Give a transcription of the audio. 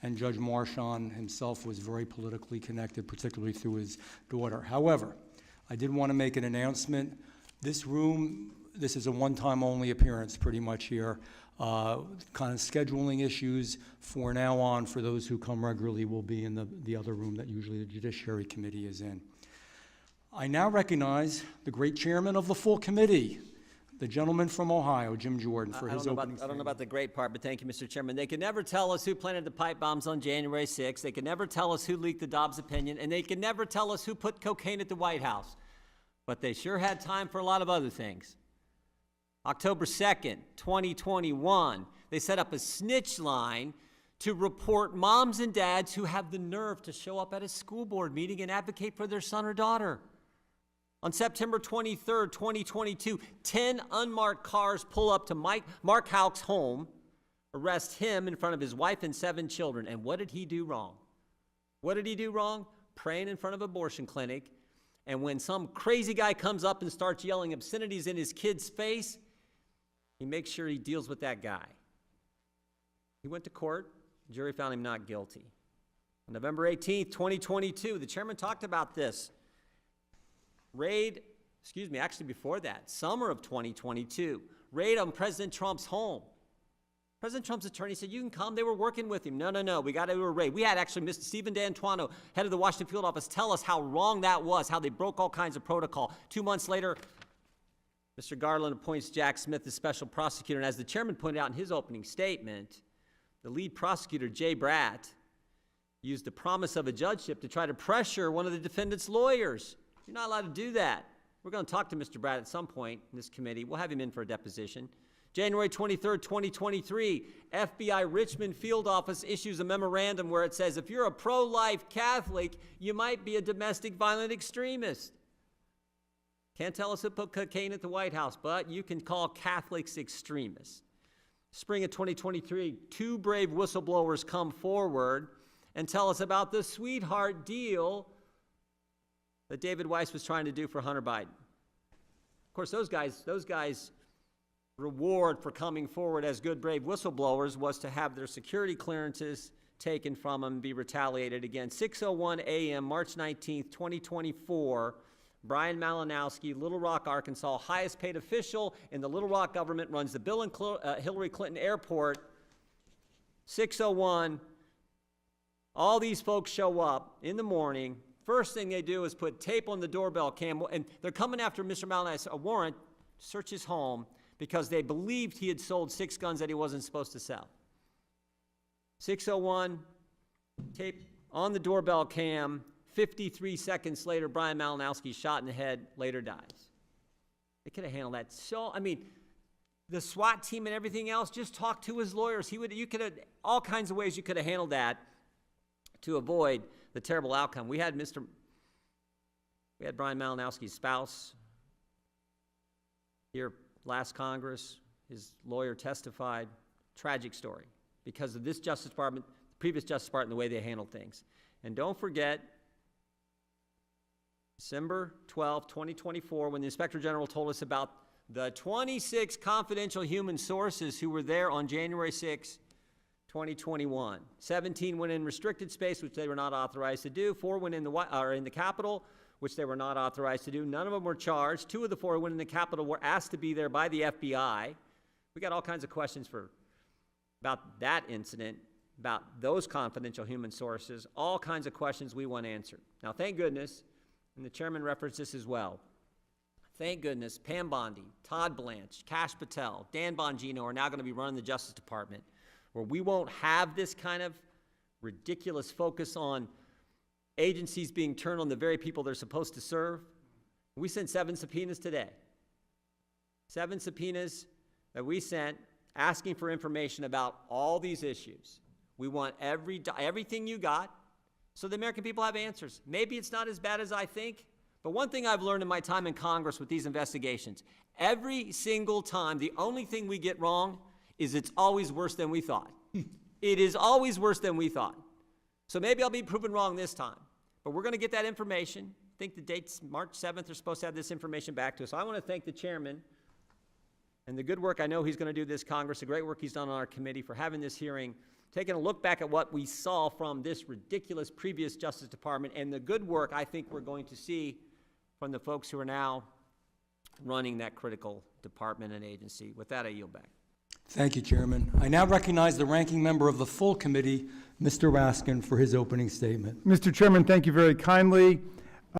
and Judge Marchand himself was very politically connected, particularly through his daughter. However, I did want to make an announcement. This room, this is a one-time only appearance pretty much here. Kind of scheduling issues for now on for those who come regularly will be in the other room that usually the Judiciary Committee is in. I now recognize the great chairman of the full committee, the gentleman from Ohio, Jim Jordan, for his opening statement. I don't know about the great part, but thank you, Mr. Chairman. They could never tell us who planted the pipe bombs on January 6th. They could never tell us who leaked the Dobbs opinion, and they could never tell us who put cocaine at the White House. But they sure had time for a lot of other things. October 2nd, 2021, they set up a snitch line to report moms and dads who have the nerve to show up at a school board meeting and advocate for their son or daughter. On September 23rd, 2022, 10 unmarked cars pull up to Mark Houck's home, arrest him in front of his wife and 7 children. And what did he do wrong? What did he do wrong? Praying in front of an abortion clinic. And when some crazy guy comes up and starts yelling obscenities in his kid's face, he makes sure he deals with that guy. He went to court. The jury found him not guilty. On November 18th, 2022, the chairman talked about this. Actually before that, summer of 2022, raid on President Trump's home. President Trump's attorney said, you can come. They were working with him. No, we got to do a raid. We had actually Mr. Stephen D'Antuono, head of the Washington field office, tell us how wrong that was, how they broke all kinds of protocol. 2 months later, Mr. Garland appoints Jack Smith as special prosecutor, and as the chairman pointed out in his opening statement, the lead prosecutor, Jay Bratt, used the promise of a judgeship to try to pressure one of the defendant's lawyers. You're not allowed to do that. We're going to talk to Mr. Bratt at some point in this committee. We'll have him in for a deposition. January 23rd, 2023, FBI Richmond field office issues a memorandum where it says, if you're a pro-life Catholic, you might be a domestic violent extremist. Can't tell us who put cocaine at the White House, but you can call Catholics extremists. Spring of 2023, 2 brave whistleblowers come forward and tell us about the sweetheart deal that David Weiss was trying to do for Hunter Biden. Of course, those guys' reward for coming forward as good, brave whistleblowers was to have their security clearances taken from them and be retaliated against. 6:01 a.m., March 19th, 2024, Brian Malinowski, Little Rock, Arkansas, highest paid official in the Little Rock government, runs the Bill and Hillary Clinton Airport. 6:01, all these folks show up in the morning. First thing they do is put tape on the doorbell cam, and they're coming after Mr. Malinowski, a warrant, search his home, because they believed he had sold 6 guns that he wasn't supposed to sell. 6:01, tape on the doorbell cam. 53 seconds later, Brian Malinowski shot in the head, later dies. They could have handled that. So, the SWAT team and everything else, just talk to his lawyers. You could have, all kinds of ways you could have handled that to avoid the terrible outcome. We had Brian Malinowski's spouse here last Congress. His lawyer testified. Tragic story because of this Justice Department, the previous Justice Department, the way they handled things. And don't forget, December 12, 2024, when the Inspector General told us about the 26 confidential human sources who were there on January 6, 2021. 17 went in restricted space, which they were not authorized to do. 4 went in the Capitol, which they were not authorized to do. None of them were charged. 2 of the 4 who went in the Capitol were asked to be there by the FBI. We got all kinds of questions about that incident, about those confidential human sources, all kinds of questions we want answered. Now, thank goodness, and the chairman referenced this as well, thank goodness Pam Bondi, Todd Blanche, Kash Patel, Dan Bongino are now going to be running the Justice Department, where we won't have this kind of ridiculous focus on agencies being turned on the very people they're supposed to serve. We sent 7 subpoenas today. 7 subpoenas that we sent asking for information about all these issues. We want everything you got so the American people have answers. Maybe it's not as bad as I think, but one thing I've learned in my time in Congress with these investigations, every single time, the only thing we get wrong is it's always worse than we thought. It is always worse than we thought. So maybe I'll be proven wrong this time, but we're going to get that information. I think the date's March 7th. They're supposed to have this information back to us. So I want to thank the chairman and the good work I know he's going to do this Congress, the great work he's done on our committee for having this hearing taking a look back at what we saw from this ridiculous previous Justice Department and the good work I think we're going to see from the folks who are now running that critical department and agency. With that, I yield back. Thank you, Chairman. I now recognize the ranking member of the full committee, Mr. Raskin, for his opening statement. Mr. Chairman, thank you very kindly.